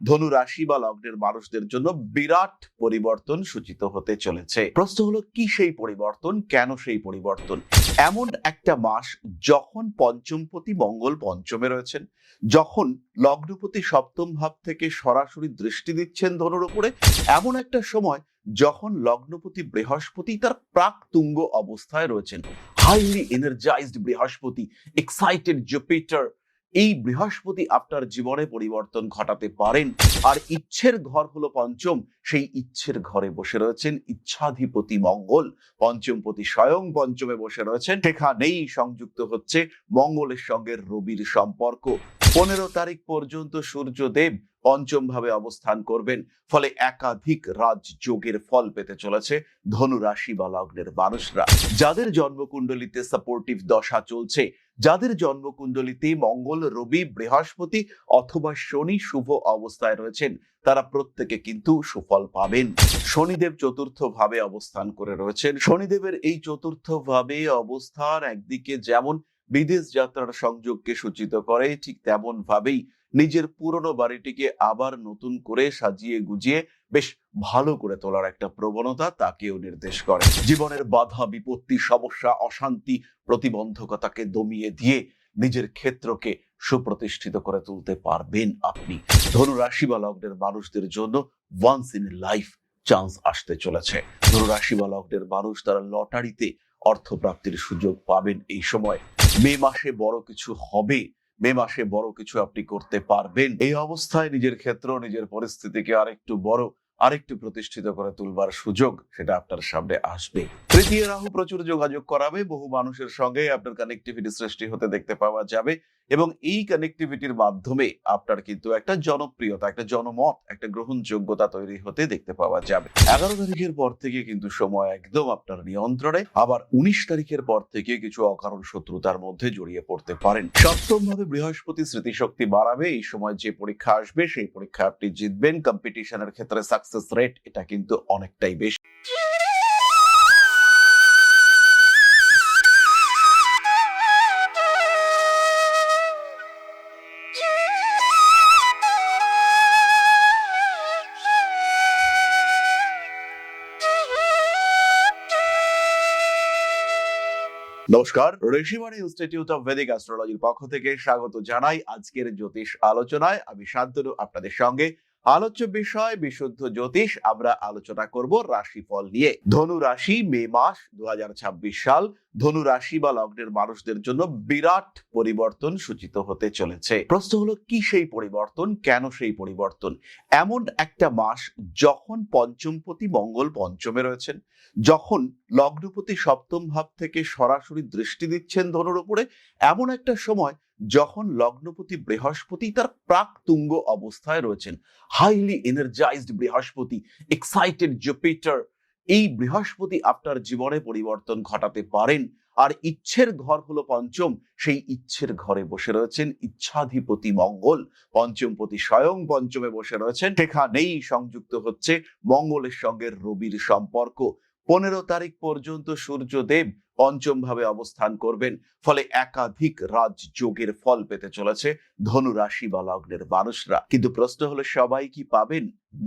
ধনু রাশি বা লগ্নের মানুষদের জন্য বিরাট পরিবর্তন সূচিত হতে চলেছে। প্রশ্ন হলো, কি সেই পরিবর্তন, কেন সেই পরিবর্তন? এমন একটা মাস যখন পঞ্চমপতি মঙ্গল পঞ্চমে রয়েছেন, যখন লগ্নপতি সপ্তম ভাব থেকে সরাসরি দৃষ্টি দিচ্ছেন ধনুর উপরে, এমন একটা সময় যখন লগ্নপতি বৃহস্পতি তার প্রাক তুঙ্গ অবস্থায় রয়েছেন। হাইলি এনার্জাইজড বৃহস্পতি, এক্সাইটেড জুপিটার, এই বৃহস্পতি আপনার জীবনে পরিবর্তন ঘটাতে পারেন। আর ইচ্ছের ঘর হলো পঞ্চম, সেই ইচ্ছের ঘরে বসে রয়েছেন ইচ্ছাধিপতি মঙ্গল। পঞ্চমপতি স্বয়ং পঞ্চমে বসে রয়েছেন, সেখানেই সংযুক্ত হচ্ছে মঙ্গলের সঙ্গে রবির সম্পর্ক। 15 তারিখ পর্যন্ত সূর্যদেব পঞ্চম ভাবে অবস্থান করবেন, ফলে একাধিক রাজযোগের ফল পেতে চলেছে ধনু রাশি বা লগ্নের মানুষরা। যাদের জন্মকুণ্ডলিতে সাপোর্টিভ দশা চলছে, যাদের জন্মকুণ্ডলিতে মঙ্গল, রবি, বৃহস্পতি অথবা শনি শুভ অবস্থায় রয়েছেন, তারা প্রত্যেকে কিন্তু সুফল পাবেন। শনিদেব চতুর্থ ভাবে অবস্থান করে রয়েছেন। শনিদেবের এই চতুর্থ ভাবে অবস্থান একদিকে যেমন বিদেশ যাত্রার সংযোগকে সূচিত করে, ঠিক তেমন ভাবেই নিজের পুরনো বাড়িটিকে আবার নতুন করে সাজিয়ে গুজিয়ে বেশ ভালো করে তোলার একটা প্রবণতা তাকেও নির্দেশ করে। জীবনের বাধা বিপত্তি, সমস্যা, অশান্তি, প্রতিবন্ধকতাকে দমিয়ে দিয়ে নিজের ক্ষেত্রকে সুপ্রতিষ্ঠিত করে তুলতে পারবেন আপনি। ধনু রাশি বা লগ্নের মানুষদের জন্য ওয়ান্স ইন লাইফ চান্স আসতে চলেছে। ধনু রাশি বা লগ্নের মানুষ তারা লটারিতে অর্থপ্রাপ্তির সুযোগ পাবেন এই সময়। মে মাসে বড় কিছু হবে, মে মাসে বড় কিছু আপনি করতে পারবেন। এই অবস্থায় নিজের ক্ষেত্র, নিজের পরিস্থিতিকে আরেকটু বড়, আরেকটু প্রতিষ্ঠিত করে তুলবার সুযোগ সেটা আপনার সামনে আসবে। তৃতীয় রাহু প্রচুর যোগাযোগ করাবে, বহু মানুষের সঙ্গে আপনার কানেক্টিভিটি সৃষ্টি হতে দেখতে পাওয়া যাবে এবং এই কানেক্টিভিটির মাধ্যমে আপনার কিন্তু একটা জনপ্রিয়তা, একটা জনমত, একটা গ্রহণযোগ্যতা তৈরি হতে দেখতে পাওয়া যাবে। 11 তারিখের পর থেকে কিন্তু সময় একদম আপনার নিয়ন্ত্রণে। আবার 19 তারিখের পর থেকে কিছু অকারণ শত্রুতার মধ্যে জড়িয়ে পড়তে পারেন। সপ্তম ভাবে বৃহস্পতি স্মৃতিশক্তি বাড়াবে। এই সময় যে পরীক্ষা আসবে সেই পরীক্ষা আপনি জিতবেন। কম্পিটিশনের ক্ষেত্রে সাকসেস রেট এটা কিন্তু অনেকটাই বেশি। নমস্কার, ঋষিবাণী ইনস্টিটিউট অফ ভেদিক অ্যাস্ট্রোলজির পক্ষ থেকে স্বাগত জানাই আজকের জ্যোতিষ আলোচনায়। আমি শান্তনু আপনাদের সঙ্গে। আলোচ্য বিষয় বিশুদ্ধ জ্যোতিষ। আমরা আলোচনা করব রাশিফল নিয়ে। ধনু রাশি, মে মাস 2026 সাল ধনু রাশি বা লগ্নের মানুষদের জন্য বিরাট পরিবর্তন সূচিত হতে চলেছে। প্রশ্ন হলো, কি সেই পরিবর্তন, কেন সেই পরিবর্তন? এমন একটা মাস যখন পঞ্চমপতি মঙ্গল পঞ্চমে রয়েছেন, যখন লগ্নপতি সপ্তম ভাব থেকে সরাসরি দৃষ্টি দিচ্ছেন ধনুর উপরে, এমন একটা সময় যখন লগ্নপতি বৃহস্পতি তার প্রাক তুঙ্গ অবস্থায় রয়েছেন। হাইলি এনার্জাইজড বৃহস্পতি, এক্সাইটেড জুপিটার, এই বৃহস্পতি আপনার জীবনে পরিবর্তন ঘটাতে পারেন। আর ইচ্ছের ঘর হলো পঞ্চম, সেই ইচ্ছের ঘরে বসে রয়েছেন ইচ্ছাধিপতি মঙ্গল। পঞ্চমপতি স্বয়ং পঞ্চমে বসে রয়েছেন, সেখানেই সংযুক্ত হচ্ছে মঙ্গলের সঙ্গে রবির সম্পর্ক। 15 তারিখ পর্যন্ত সূর্যদেব পঞ্চম ভাবে অবস্থান করবেন, ফলে একাধিক রাজযোগের ফল পেতে চলেছে ধনু রাশি বা লগ্নের মানুষরা। কিন্তু প্রশ্ন হলো, সবাই কি পাবেন?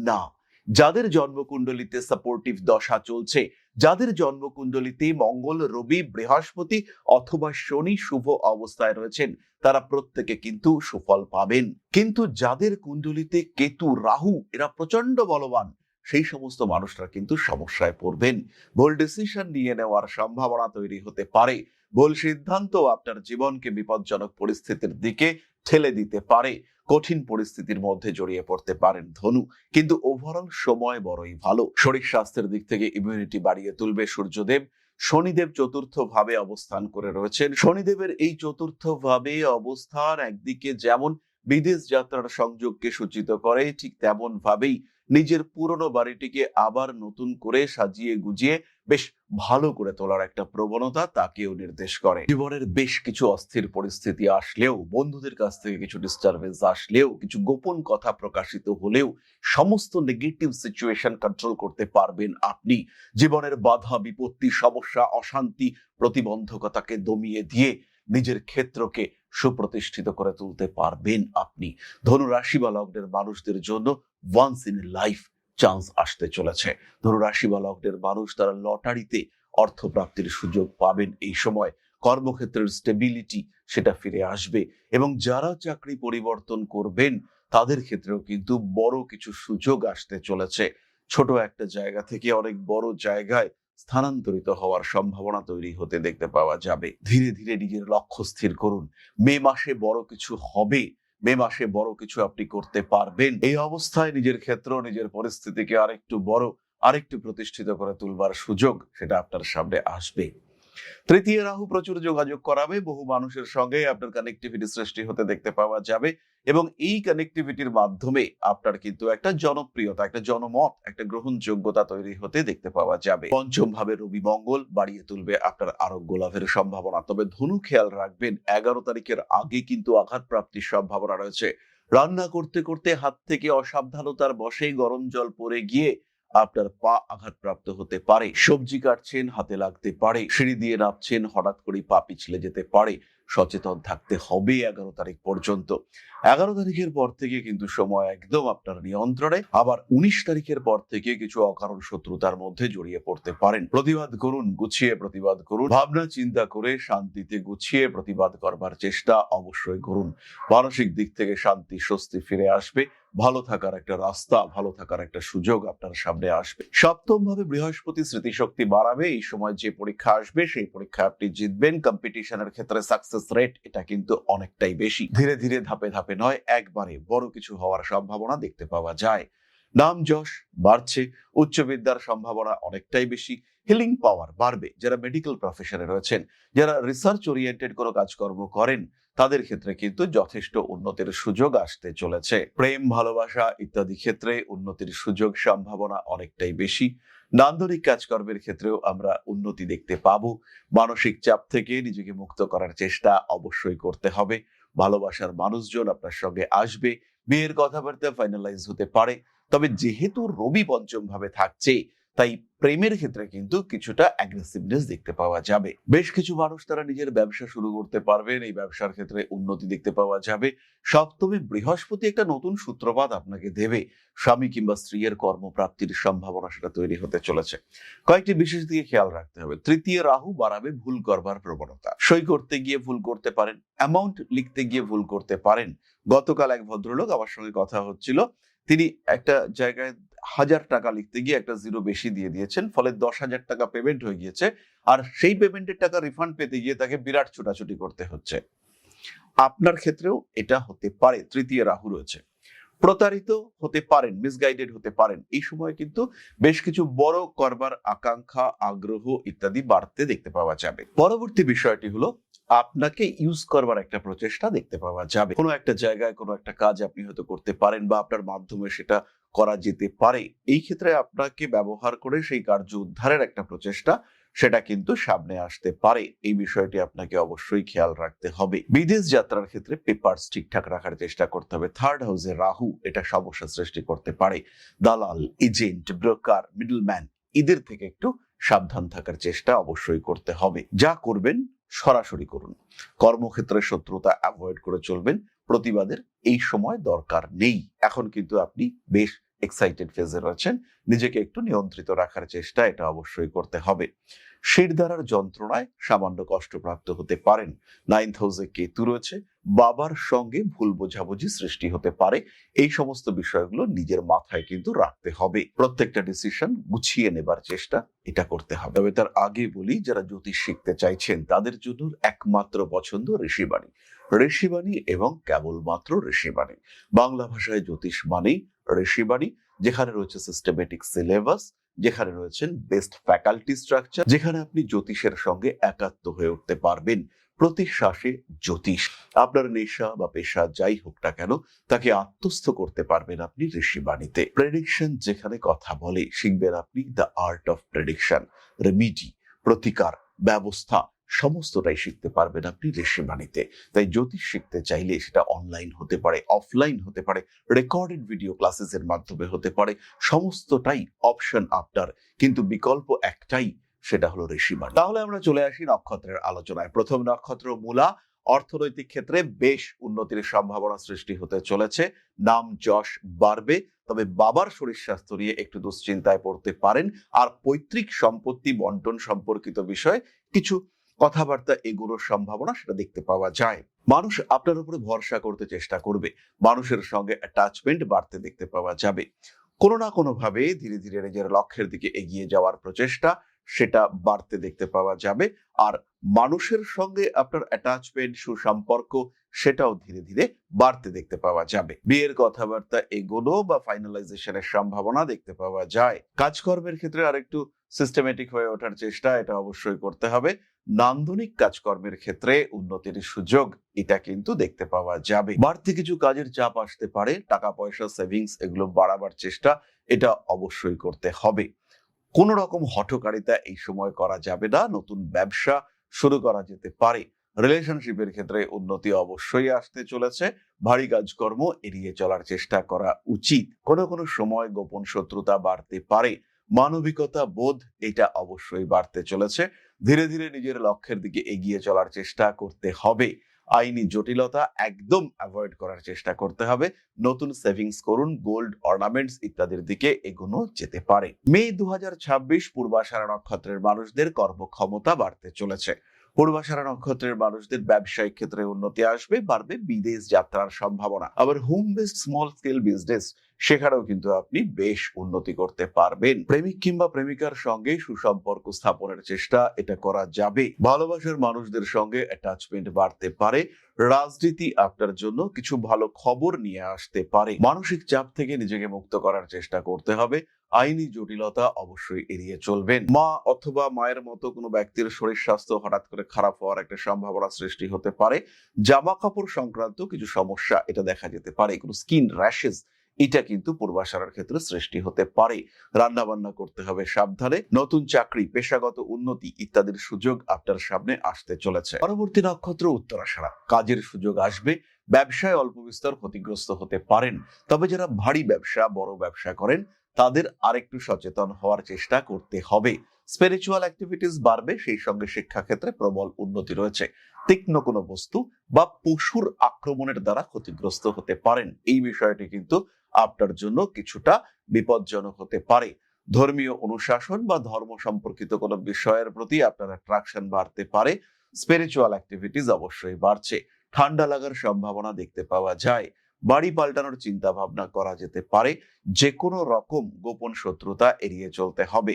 না। যাদের জন্মকুণ্ডলিতে সাপোর্টিভ দশা চলছে, যাদের জন্মকুণ্ডলিতে মঙ্গল, রবি, বৃহস্পতি অথবা শনি শুভ অবস্থায় রয়েছেন, তারা প্রত্যেকে কিন্তু সুফল পাবেন। কিন্তু যাদের কুণ্ডলিতে কেতু, রাহু এরা প্রচন্ড বলবান, সেই সমস্ত মানুষরা কিন্তু সমস্যায় পড়বেন। ভুল ডিসিশন নিয়ে নেওয়ার সম্ভাবনা তৈরি হতে পারে। ভুল সিদ্ধান্ত আপনার জীবনকে বিপজ্জনক পরিস্থিতির দিকে ঠেলে দিতে পারে। কঠিন পরিস্থিতির মধ্যে জড়িয়ে পড়তে পারেন ধনু। কিন্তু ওভারঅল সময় বড়ই ভালো। শরীর স্বাস্থ্যের দিক থেকে ইমিউনিটি বাড়িয়ে তুলবে সূর্যদেব। শনিদেব চতুর্থ ভাবে অবস্থান করে রয়েছেন। শনিদেবের এই চতুর্থ ভাবে অবস্থান একদিকে যেমন বিদেশ যাত্রার সংযোগকে সূচিত করে, ঠিক তেমন ভাবেই নিজের পুরনো বাড়িটিকে আবার নতুন করে সাজিয়ে গুজিয়ে বেশ ভালো করে তোলার একটা প্রবণতা তাকেও নির্দেশ করে। জীবনের বেশ কিছু অস্থির পরিস্থিতি আসলেও, বন্ধুদের কাছ থেকে কিছু ডিস্টারবেন্স আসলেও, কিছু গোপন কথা প্রকাশিত হলেও, সমস্ত নেগেটিভ সিচুয়েশন কন্ট্রোল করতে পারবেন আপনি। জীবনের বাধা বিপত্তি, সমস্যা, অশান্তি, প্রতিবন্ধকতাকে দমিয়ে দিয়ে নিজের ক্ষেত্রকে সুপ্রতিষ্ঠিত করে তুলতে পারবেন আপনি। ধনু রাশি বা লগ্নের মানুষদের জন্য ওয়ান্স ইন লাইফ চান্স আসতে চলেছে। ধনু রাশি বা লগ্নের মানুষ তারা লটারিতে অর্থপ্রাপ্তির সুযোগ পাবেন এই সময়। কর্মক্ষেত্রের স্টেবিলিটি সেটা ফিরে আসবে এবং যারা চাকরি পরিবর্তন করবেন তাদের ক্ষেত্রেও কিন্তু বড় কিছু সুযোগ আসতে চলেছে। ছোট একটা জায়গা থেকে অনেক বড় জায়গায় স্থানান্তরিত হওয়ার সম্ভাবনা তৈরি হতে দেখতে পাওয়া যাবে। ধীরে ধীরে নিজের লক্ষ্য স্থির করুন। মে মাসে বড় কিছু হবে, মে মাসে বড় কিছু আপনি করতে পারবেন। এই অবস্থায় নিজের ক্ষেত্র, নিজের পরিস্থিতিকে আরেকটু প্রতিষ্ঠিত করে তুলবার সুযোগ সেটা আপনার সামনে আসবে। তৃতীয় রাহু প্রচুর যোগাযোগ করাবে, বহু মানুষের সঙ্গে আপনার কানেক্টিভিটি সৃষ্টি হতে দেখতে পাওয়া যাবে এবং এই কানেক্টিভিটির মাধ্যমে আপনার কিন্তু একটা জনপ্রিয়তা, একটা জনমত, একটা গ্রহণযোগ্যতা তৈরি হতে দেখতে পাওয়া যাবে। পঞ্চম ভাবে রবি মঙ্গল বাড়িয়ে তুলবে আপনার আরোগ্য লাভের সম্ভাবনা। তবে ধনু খেয়াল রাখবেন 11 তারিখের আগে কিন্তু আঘাত প্রাপ্তির সম্ভাবনা রয়েছে। রান্না করতে করতে হাত থেকে অসাবধানতার বশে গরম জল পড়ে গিয়ে আপনার পা আঘাতপ্রাপ্ত হতে পারে। সবজি কাটছেন, হাতে লাগতে পারে। সিঁড়ি দিয়ে নামছেন, হঠাৎ করে পা পিছলে যেতে পারে। সচেতন থাকতে হবে 11 তারিখ পর্যন্ত। 11 তারিখের পর থেকে কিন্তু সময় একদম আপনার নিয়ন্ত্রণে। আবার 19 তারিখের পর থেকে কিছু অকারণ শত্রুতার মধ্যে জড়িয়ে পড়তে পারেন। প্রতিবাদ করুন, গুছিয়ে প্রতিবাদ করুন। ভাবনা চিন্তা করে শান্তিতে গুছিয়ে প্রতিবাদ করবার চেষ্টা অবশ্যই করুন। মানসিক দিক থেকে শান্তি, স্বস্তি ফিরে আসবে। ভালো থাকার একটা রাস্তা, ভালো থাকার একটা সুযোগ আপনার সামনে আসবে। সপ্তম ভাবে বৃহস্পতি স্মৃতিশক্তি বাড়াবে। এই সময় যে পরীক্ষা আসবে সেই পরীক্ষা আপনি জিতবেন। কম্পিটিশনের ক্ষেত্রে সাকসেস রেট এটা কিন্তু অনেকটাই বেশি। ধীরে ধীরে ধাপে ধাপে নয়, একবারে বড় কিছু হওয়ার সম্ভাবনা দেখতে পাওয়া যায়। নাম যশ বাড়ছে, উচ্চ বিদ্যার সম্ভাবনা অনেকটাই বেশি। হিলিং পাওয়ার বাড়বে। যারা মেডিকেল প্রফেশনে রয়েছেন, যারা রিসার্চ ওরিয়েন্টেড কোনো কাজকর্ম করেন, তাদের ক্ষেত্রে কিন্তু যথেষ্ট উন্নতির সুযোগ আসতে চলেছে। প্রেম, ভালোবাসা ইত্যাদি ক্ষেত্রে উন্নতির সুযোগ সম্ভাবনা অনেকটাই বেশি। নান্দনিক কাজকর্মের ক্ষেত্রেও আমরা উন্নতি দেখতে পাবো। মানসিক চাপ থেকে নিজেকে মুক্ত করার চেষ্টা অবশ্যই করতে হবে। ভালোবাসার মানুষজন আপনার সঙ্গে আসবে। বিয়ের কথাবার্তা ফাইনালাইজ হতে পারে। তবে যেহেতু রবি পঞ্চম ভাবে থাকছে, তাই প্রেমের ক্ষেত্রে কিন্তু কিছুটা অ্যাগ্রেসিভনেস দেখতে পাওয়া যাবে। বেশ কিছু মানুষ তারা নিজের ব্যবসা শুরু করতে পারবেন। এই ব্যবসার ক্ষেত্রে উন্নতি দেখতে পাওয়া যাবে। সপ্তমে বৃহস্পতি একটা নতুন সূত্রপাত আপনাকে দেবে। স্বামী কিংবা স্ত্রীর কর্মপ্রাপ্তির সম্ভাবনা সেটা তৈরি হতে চলেছে। কয়েকটি বিশেষ দিকে খেয়াল রাখতে হবে। তৃতীয় রাহু বাড়াবে ভুল করবার প্রবণতা। সই করতে গিয়ে ভুল করতে পারেন, অ্যামাউন্ট লিখতে গিয়ে ভুল করতে পারেন। গতকাল এক ভদ্রলোক আমার সঙ্গে কথা হচ্ছিল, তিনি একটা জায়গায় 1000 টাকা লিখতে গিয়ে একটা জিরো বেশি দিয়ে দিয়েছেন, ফলে 10,000 টাকা পেমেন্ট হয়ে গিয়েছে। আর সেই পেমেন্টের টাকা রিফান্ড পেতে গিয়ে তাকে বিরাট ছোটাছুটি করতে হচ্ছে। আপনার ক্ষেত্রেও এটা হতে পারে। তৃতীয় রাহু রয়েছে, প্রতারিত হতে পারেন, মিসগাইডেড হতে পারেন। এই সময় কিন্তু বেশ কিছু বড় করবার আকাঙ্ক্ষা, আগ্রহ ইত্যাদি বাড়তে দেখতে পাওয়া যাবে। পরবর্তী বিষয়টি হলো আপনাকে ইউজ করবার একটা প্রচেষ্টা দেখতে পাওয়া যাবে। কোনো একটা জায়গায় কোনো একটা কাজ আপনি হয়তো করতে পারেন বা আপনার মাধ্যমে সেটা করা যেতে পারে। এই ক্ষেত্রে আপনাকে ব্যবহার করে সেই কার্য উদ্ধারের একটা প্রচেষ্টা সেটা কিন্তু সামনে আসতে পারে। এই বিষয়টি আপনাকে অবশ্যই খেয়াল রাখতে হবে। বিদেশ যাত্রার ক্ষেত্রে পেপারস ঠিকঠাক রাখার চেষ্টা করতে হবে। থার্ড হাউসে রাহু এটা সমস্যা সৃষ্টি করতে পারে। দালাল, এজেন্ট, ব্রোকার, মিডলম্যান এদের থেকে একটু সাবধান থাকার চেষ্টা অবশ্যই করতে হবে। যা করবেন সরাসরি করুন। কর্মক্ষেত্রে শত্রুতা অ্যাভয়েড করে চলবেন। প্রতিবাদের এই সময় দরকার নেই। এখন কিন্তু আপনি বেশ এক্সাইটেড ফেজে রয়েছেন। নিজেকে একটু নিয়ন্ত্রিত রাখার চেষ্টা এটা অবশ্যই করতে হবে। শিরদাঁড়ার যন্ত্রণায় সামান্য কষ্টপ্রাপ্ত হতে পারেন। 9th হাউসে কেতু রয়েছে। বাবার সঙ্গে ভুল বোঝাবুঝি সৃষ্টি হতে পারে। এই সমস্ত বিষয়গুলো নিজের মাথায় কিন্তু রাখতে হবে। প্রত্যেকটা ডিসিশন গুছিয়ে নেবার চেষ্টা এটা করতে হবে। তবে তার আগে বলি, যারা জ্যোতিষ শিখতে চাইছেন তাদের জন্য একমাত্র পছন্দ ঋষিবাণী। ঋষিবাণী এবং কেবলমাত্র ঋষিবাণী। বাংলা ভাষায় জ্যোতিষ মানেই ঋষিবাণী, যেখানে রয়েছে সিস্টেমেটিক সিলেবাস, যেখানে রয়েছেন বেস্ট ফ্যাকাল্টি স্ট্রাকচার, যেখানে আপনি জ্যোতিষের সঙ্গে একাত্ম হয়ে উঠতে পারবেন। প্রতি শ্বাসে জ্যোতিষ। আপনার নেশা বা পেশা যাই হোক না কেন, তাকে আত্মস্থ করতে পারবেন আপনি ঋষিবাণীতে। প্রেডিকশন যেখানে কথা বলে, শিখবেন আপনি the art of prediction. Remedy, প্রতিকার, ব্যবস্থা সমস্তটাই শিখতে পারবেন আপনি ঋষিবাণীতে। তাই জ্যোতিষ শিখতে চাইলে সেটা অনলাইন হতে পারে, অফলাইন হতে পারে, রেকর্ডেড ভিডিও ক্লাসেসের মাধ্যমে হতে পারে। সমস্তটাই অপশন আপনার, কিন্তু বিকল্প একটাই, সেটা হলো ঋষিবাণী। তাহলে আমরা চলে আসি নক্ষত্রের আলোচনায়। প্রথম নক্ষত্র মূলা। অর্থনৈতিক ক্ষেত্রে বেশ উন্নতির সম্ভাবনা সৃষ্টি হতে চলেছে, নাম যশ বাড়বে। তবে বাবার শরীর স্বাস্থ্য নিয়ে একটু দুশ্চিন্তায় পড়তে পারেন। আর পৈতৃক সম্পত্তি বন্টন সম্পর্কিত বিষয়ে কিছু কথাবার্তা এগুলোর সম্ভাবনা সেটা দেখতে পাওয়া যায়। মানুষ আপনার উপরে ভরসা করতে চেষ্টা করবে, মানুষের সঙ্গে অ্যাটাচমেন্ট বাড়তে দেখতে পাওয়া যাবে। কোনো না কোনো ভাবে ধীরে ধীরে নিজের লক্ষ্যের দিকে এগিয়ে যাওয়ার প্রচেষ্টা সেটা বাড়তে দেখতে পাওয়া যাবে। আর মানুষের সঙ্গে আপনার অ্যাটাচমেন্ট, সুসম্পর্ক সেটাও ধীরে ধীরে বাড়তে দেখতে পাওয়া যাবে। বিয়ের কথাবার্তা এগোনো বা ফাইনালাইজেশনের সম্ভাবনা দেখতে পাওয়া যায়। কাজকর্মের ক্ষেত্রে আরেকটু সিস্টেমেটিক হয়ে ওঠার চেষ্টা এটা অবশ্যই করতে হবে। নান্দনিক কাজকর্মের ক্ষেত্রে উন্নতির সুযোগ এটা কিন্তু দেখতে পাওয়া যাবে। বাড়তি কিছু কাজের চাপ আসতে পারে, টাকা পয়সা সেভিংস এগুলো বাড়াবার চেষ্টা এটা অবশ্যই করতে হবে। কোন রকম হঠকারিতা এই সময় করা যাবে না। নতুন ব্যবসা শুরু করা যেতে পারে। রিলেশনশিপের ক্ষেত্রে উন্নতি অবশ্যই আসতে চলেছে। ভারী কাজকর্ম এড়িয়ে চলার চেষ্টা করা উচিত। কোনো কোনো সময় গোপন শত্রুতা বাড়তে পারে। মানবিকতা বোধ এটা অবশ্যই বাড়তে চলেছে। ধীরে ধীরে নিজের লক্ষ্যের দিকে এগিয়ে চলার চেষ্টা করতে হবে। আইনি জটিলতা একদম অ্যাভয়েড করার চেষ্টা করতে হবে। নতুন সেভিংস করুন, গোল্ড অর্নামেন্টস ইত্যাদির দিকে এগোনো যেতে পারে। মে 2026 পূর্বাষাঢ়া নক্ষত্রের মানুষদের কর্মক্ষমতা বাড়তে চলেছে। পূর্বাষাঢ়া নক্ষত্রের মানুষদের ব্যবসায়িক ক্ষেত্রে উন্নতি আসবে, বাড়বে বিদেশ যাত্রার সম্ভাবনা। আবার home based small scale business সেখানেও কিন্তু আপনি বেশ উন্নতি করতে পারবেন। প্রেমিক কিংবা প্রেমিকার সঙ্গে সুসম্পর্ক স্থাপনের চেষ্টা এটা করা যাবে। ভালোবাসার মানুষদের সঙ্গে অ্যাটাচমেন্ট বাড়তে পারে। রাজনীতি আপনার জন্য কিছু ভালো খবর নিয়ে আসতে পারে। মানসিক চাপ থেকে নিজেকে মুক্ত করার চেষ্টা করতে হবে। আইনি জটিলতা অবশ্যই এড়িয়ে চলবেন। মা অথবা মায়ের মতো কোনো ব্যক্তির শরীর স্বাস্থ্য হঠাৎ করে খারাপ হওয়ার একটা সম্ভাবনা সৃষ্টি হতে পারে। জামা কাপড় সংক্রান্ত কিছু সমস্যা এটা দেখা যেতে পারে। কোনো স্কিন র্যাশেস এটা কিন্তু পূর্বাষাঢ়ার ক্ষেত্রে সৃষ্টি হতে পারে। রান্না বান্না করতে হবে সাবধানে। নতুন চাকরি, পেশাগত উন্নতি ইত্যাদির সুযোগ আপনার সামনে আসতে চলেছে। পরবর্তী নক্ষত্র উত্তরাষাঢ়া। কাজের সুযোগ আসবে। ব্যবসায় অল্প বিস্তর ক্ষতিগ্রস্ত হতে পারেন। তবে যারা ভারী ব্যবসা, বড় ব্যবসা করেন তাদের আরেকটু সচেতন হওয়ার চেষ্টা করতে হবে। স্পিরিচুয়াল অ্যাক্টিভিটিস বাড়বে, সেই সঙ্গে শিক্ষাক্ষেত্রে প্রবল উন্নতি রয়েছে। তীক্ষ্ণ কোনো বস্তু বা পশুর আক্রমণের দ্বারা ক্ষতিগ্রস্ত হতে পারেন। এই বিষয়টি কিন্তু আপনার জন্য কিছুটা বিপজ্জনক হতে পারে। ধর্মীয় অনুশাসন বা ধর্ম সম্পর্কিত কোনো বিষয়ের প্রতি আপনার অ্যাট্রাকশন বাড়তে পারে। স্পিরিচুয়াল অ্যাক্টিভিটিস অবশ্যই বাড়ছে। ঠান্ডা লাগার সম্ভাবনা দেখতে পাওয়া যায়। বাড়ি পাল্টানোর চিন্তা ভাবনা করা যেতে পারে। যে কোনো রকম গোপন শত্রুতা এড়িয়ে চলতে হবে।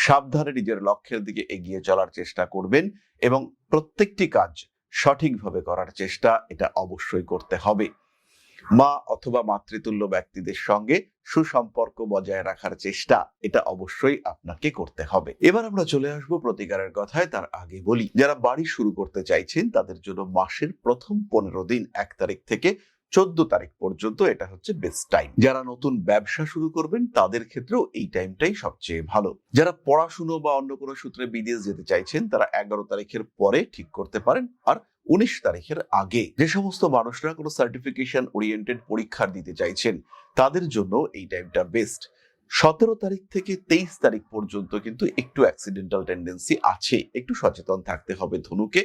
সাবধানে নিজের লক্ষ্যের দিকে এগিয়ে চলার চেষ্টা করবেন এবং প্রত্যেকটি কাজ সঠিকভাবে করার চেষ্টা এটা অবশ্যই করতে হবে। মা অথবা মাতৃতুল্য ব্যক্তিদের সঙ্গে সুসম্পর্ক বজায় রাখার চেষ্টা এটা অবশ্যই আপনাকে করতে হবে। এবার আমরা চলে আসবো প্রতিকারের কথায়। তার আগে বলি, যারা বাড়ি শুরু করতে চাইছেন তাদের জন্য মাসের প্রথম 15 দিন 1 তারিখ থেকে 14 তারিখ পর্যন্ত এটা হচ্ছে বেস্ট টাইম। যারা নতুন ব্যবসা শুরু করবেন তাদের ক্ষেত্রেও এই টাইমটাই সবচেয়ে ভালো। যারা পড়াশুনো বা অন্য কোনো সূত্রে বিদেশ যেতে চাইছেন তারা 11 তারিখের পরে ঠিক করতে পারেন। আর 19 তারিখের আগে। যে সমস্ত মানুষরা কোনো সার্টিফিকেশন ওরিয়েন্টেড পরীক্ষা দিতে চাইছেন তাদের জন্য এই টাইমটা বেস্ট। 17 তারিখ থেকে 23 তারিখ পর্যন্ত কিন্তু একটু অ্যাক্সিডেন্টাল টেন্ডেন্সি আছে, একটু সচেতন থাকতে হবে ধনুকে।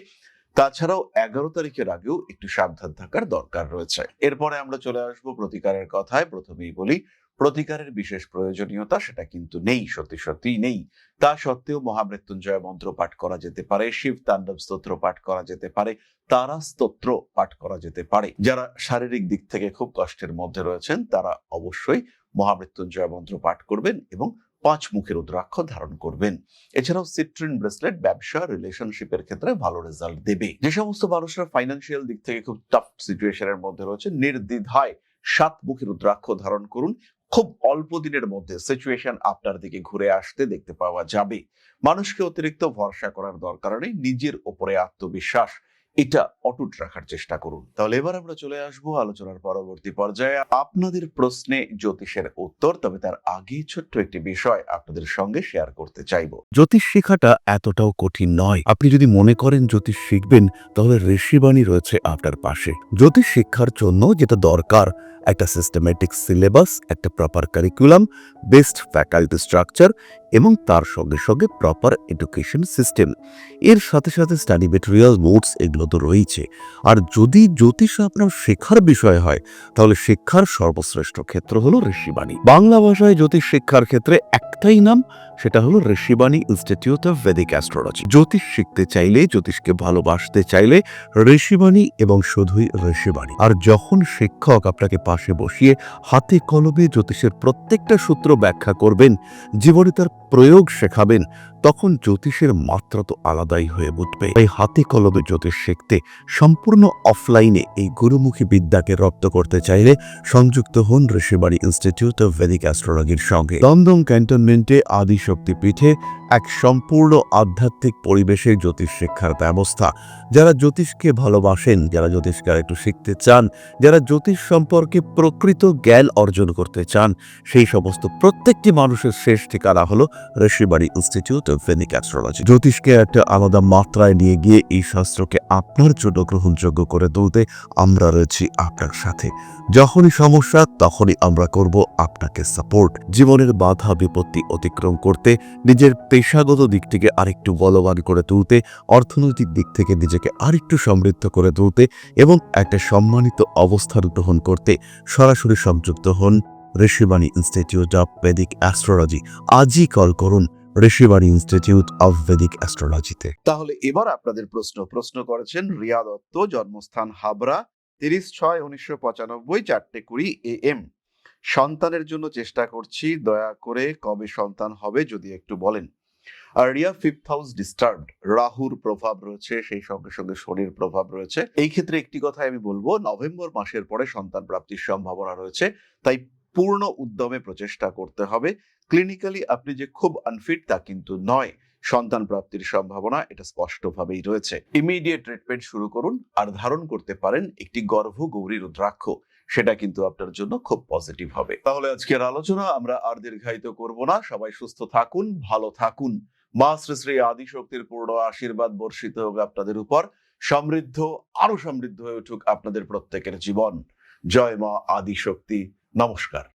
তাছাড়াও 11 তারিখের আগেও একটু সাবধান থাকার দরকার রয়েছে। এরপরে আমরা চলে আসবো প্রতিকারের কথায়। প্রথমেই বলি, প্রতিকারের বিশেষ প্রয়োজনীয়তা সেটা কিন্তু নেই, সত্যি নেই। তা সত্ত্বেও মহামৃত্যুঞ্জয় মন্ত্র পাঠ করা যেতে পারে, শিব তাণ্ডব স্তোত্র পাঠ করা যেতে পারে, তারা স্তোত্র পাঠ করা যেতে পারে। যারা শারীরিক দিক থেকে খুব কষ্টের মধ্যে রয়েছেন তারা অবশ্যই মহামৃত্যুঞ্জয় মন্ত্র পাঠ করবেন এবং 5 মুখের রুদ্রাক্ষ ধারণ করবেন। এছাড়াও সিট্রিন ব্রেসলেট ব্যবসা, রিলেশনশিপের ক্ষেত্রে ভালো রেজাল্ট দেবে। যে সমস্ত মানুষরা ফাইন্যান্সিয়াল দিক থেকে খুব টাফ সিচুয়েশনের মধ্যে রয়েছে, নির্দ্বিধায় 7 মুখের রুদ্রাক্ষ ধারণ করুন। খুব অল্প দিনের মধ্যে সিচুয়েশন আপনার দিকে ঘুরে আসতে দেখতে পাওয়া যাবে। মানুষকে অতিরিক্ত ভরসা করার দরকার নেই। নিজের উপরে আত্মবিশ্বাস এটা অটুট রাখার চেষ্টা করুন। তাহলে এবার আমরা চলে আসবো আলোচনার পরবর্তী পর্যায়ে, আপনাদের প্রশ্নে জ্যোতিষের উত্তর। তবে তার আগে ছোট্ট একটি বিষয় আপনাদের সঙ্গে শেয়ার করতে চাইবো। জ্যোতিষ শেখাটা এতটাও কঠিন নয়। আপনি যদি মনে করেন জ্যোতিষ শিখবেন তাহলে ঋষিবাণী রয়েছে আপনার পাশে। জ্যোতিষ শিক্ষার জন্য যেটা দরকার একটা সিস্টেমেটিক সিলেবাস, একটা proper curriculum, best faculty structure এবং তার সঙ্গে সঙ্গে প্রপার এডুকেশন সিস্টেম। এর সাথে সাথে স্টাডি মেটেরিয়াল, নোটস এগুলো তো রয়েছে। আর যদি জ্যোতিষ আপনার শেখার বিষয় হয়, তাহলে শিক্ষার সর্বশ্রেষ্ঠ ক্ষেত্র হলো ঋষিবাণী। বাংলা ভাষায় জ্যোতিষ শিক্ষার ক্ষেত্রে একটাই নাম, সেটা হলো Rishibani institute of Vedic astrology. জ্যোতিষ শিখতে চাইলে, জ্যোতিষকে ভালোবাসতে চাইলে ঋষিবাণী এবং শুধুই ঋষিবাণী। আর যখন শিক্ষক আপনাকে পাশে বসিয়ে হাতে কলমে জ্যোতিষের প্রত্যেকটা সূত্র ব্যাখ্যা করবেন, জীবনে তার প্রয়োগ শেখাবেন, তখন জ্যোতিষের মাত্রা তো আলাদাই হয়ে উঠবে। তাই হাতে কলমে জ্যোতিষ শিখতে সম্পূর্ণ অফলাইনে এই গুরুমুখী বিদ্যাকে রপ্ত করতে চাইলে সংযুক্ত হন ঋষিবাণী ইনস্টিটিউট অফ ভেদিক অ্যাস্ট্রোলজির সঙ্গে। দমদম ক্যান্টনমেন্টে আদিশক্তি পীঠে এক সম্পূর্ণ আধ্যাত্মিক পরিবেশে জ্যোতিষ শিক্ষার ব্যবস্থা। যারা জ্যোতিষকে ভালোবাসেন, যারা জ্যোতিষকে একটু শিখতে চান, যারা জ্যোতিষ সম্পর্কে প্রকৃত জ্ঞান অর্জন করতে চান, সেই সমস্ত প্রত্যেকটি মানুষের শেষ ঠিকানা হলো Rishibani institute of Vedic astrology. জ্যোতিষকে একটা আলাদা মাত্রায় নিয়ে গিয়ে এই শাস্ত্রকে আপনার জন্য গ্রহণযোগ্য করে তুলতে আমরা রয়েছি আপনার সাথে। যখনই সমস্যা, তখনই আমরা করব আপনাকে সাপোর্ট। জীবনের বাধা বিপত্তি অতিক্রম করতে, নিজের পেশাগত দিক থেকে আরেকটু বলবান করে তুলতে, অর্থনৈতিক দিক থেকে নিজেকে আরেকটু সমৃদ্ধ করে তুলতে এবং একটা সম্মানিত অবস্থান গ্রহণ করতে সরাসরি সংযুক্ত হন Rishibani institute of Vedic astrology. আজই কল করুন ঋষিবাণী ইনস্টিটিউট অফ ভেদিক অ্যাস্ট্রোলজিতে। তাহলে এবার আপনাদের প্রশ্ন করেছেন রিয়া দত্ত, জন্মস্থান হাবড়া, 30/6/1995, 4:20 AM। সন্তানের জন্য চেষ্টা করছি, দয়া করে কবে সন্তান হবে যদি একটু বলেন। আর রিয়া 5th হাউস ডিস্টার্বড, রাহুর প্রভাব রয়েছে, সেই সঙ্গে সঙ্গে শনির প্রভাব রয়েছে। এই ক্ষেত্রে একটি কথাই আমি বলবো, নভেম্বর মাসের পরে সন্তান প্রাপ্তির সম্ভাবনা রয়েছে, তাই পূর্ণ উদ্যমে প্রচেষ্টা করতে হবে। ক্লিনিক্যালি আপনি যে খুব আনফিট তা কিন্তু নয়, সন্তান প্রাপ্তির সম্ভাবনা এটা স্পষ্টভাবেই রয়েছে। ইমিডিয়েট ট্রিটমেন্ট শুরু করুন আর ধারণ করতে পারেন একটি গর্ভগৌরী রুদ্রাক্ষ, সেটা কিন্তু আপনার জন্য খুব পজিটিভ হবে। তাহলে আজকের আলোচনা আমরা আর দীর্ঘায়িত করব না। সবাই সুস্থ থাকুন, ভালো থাকুন। মা শ্রী শ্রী আদিশক্তির পূর্ণ আশীর্বাদ বর্ষিত হোক আপনাদের উপর। সমৃদ্ধ, আরো সমৃদ্ধ হয়ে উঠুক আপনাদের প্রত্যেকের জীবন। জয় মা আদিশক্তি। নমস্কার।